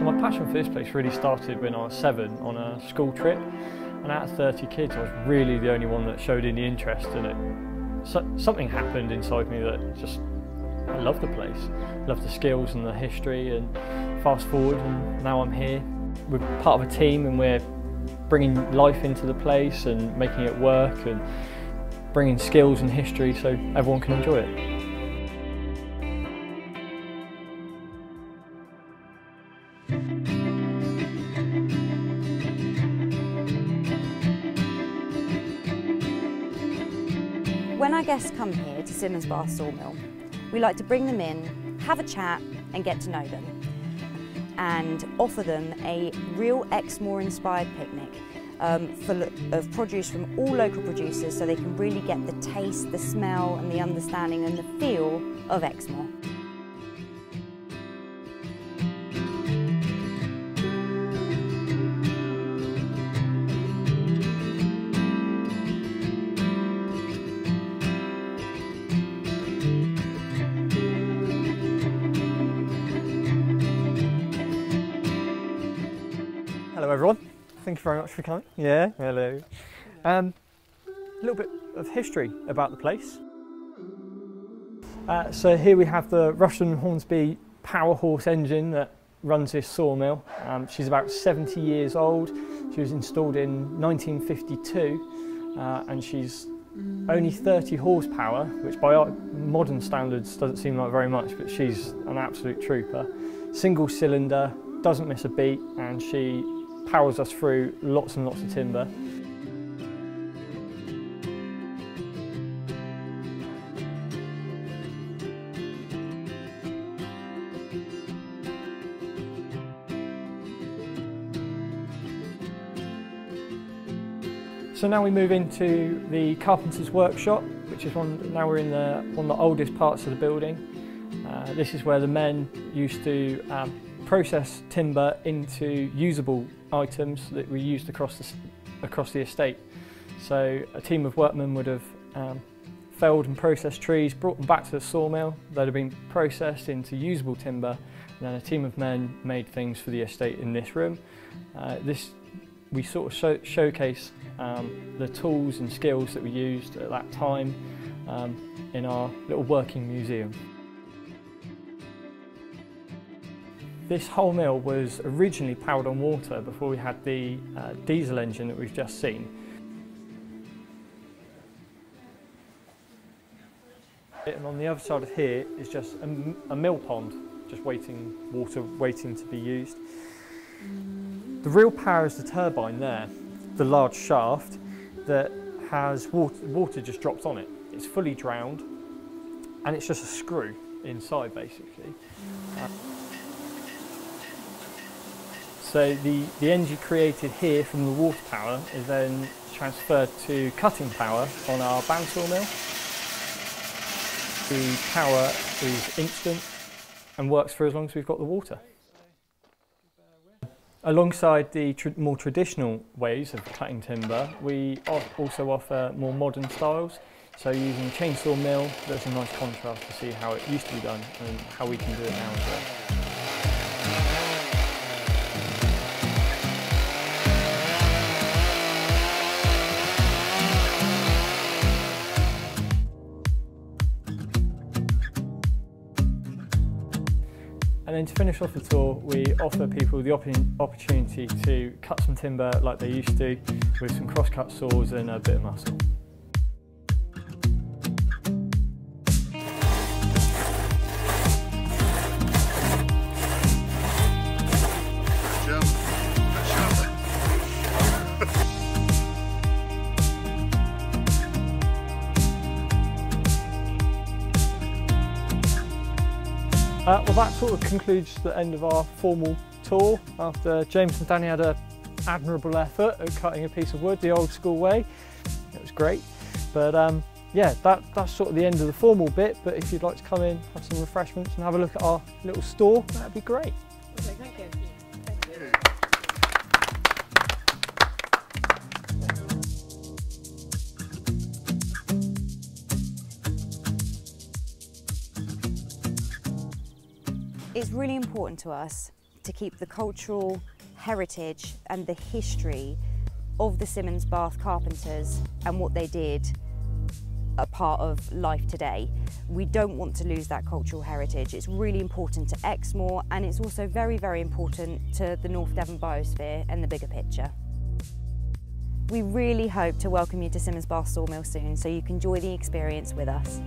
So my passion for this place really started when I was 7 on a school trip, and out of 30 kids I was really the only one that showed any interest in it. So, something happened inside me that just, I love the place, love the skills and the history, and fast forward and now I'm here. We're part of a team and we're bringing life into the place and making it work and bringing skills and history so everyone can enjoy it. When our guests come here to Simonsbath Sawmill, we like to bring them in, have a chat and get to know them, and offer them a real Exmoor inspired picnic full of produce from all local producers, so they can really get the taste, the smell and the understanding and the feel of Exmoor. Hello everyone, thank you very much for coming. Yeah, hello. A little bit of history about the place. So here we have the Russian Hornsby power horse engine that runs this sawmill. She's about 70 years old. She was installed in 1952 and she's only 30 horsepower, which by our modern standards doesn't seem like very much, but she's an absolute trooper. Single cylinder, doesn't miss a beat, and she powers us through lots and lots of timber. So now we move into the carpenter's workshop, which is now we're in one of the oldest parts of the building. This is where the men used to process timber into usable items that were used across the estate. So a team of workmen would have felled and processed trees, brought them back to the sawmill, they'd have been processed into usable timber, and then a team of men made things for the estate in this room. We sort of showcase the tools and skills that we used at that time in our little working museum. This whole mill was originally powered on water before we had the diesel engine that we've just seen. And on the other side of here is just a mill pond, just water waiting to be used. The real power is the turbine there, the large shaft that has water just dropped on it. It's fully drowned and it's just a screw inside basically. So the energy created here from the water power is then transferred to cutting power on our bandsaw mill. The power is instant and works for as long as we've got the water. Alongside the more traditional ways of cutting timber, we also offer more modern styles. So using chainsaw mill, there's a nice contrast to see how it used to be done and how we can do it now as well. And then to finish off the tour, we offer people the opportunity to cut some timber like they used to, with some cross-cut saws and a bit of muscle. Well, that sort of concludes the end of our formal tour after James and Danny had an admirable effort at cutting a piece of wood the old school way. It was great, but yeah, that's sort of the end of the formal bit, but if you'd like to come in, have some refreshments and have a look at our little store, that'd be great. Okay, thank you. It's really important to us to keep the cultural heritage and the history of the Simonsbath carpenters and what they did a part of life today. We don't want to lose that cultural heritage. It's really important to Exmoor, and it's also very, very important to the North Devon Biosphere and the bigger picture. We really hope to welcome you to Simonsbath Sawmill soon, so you can enjoy the experience with us.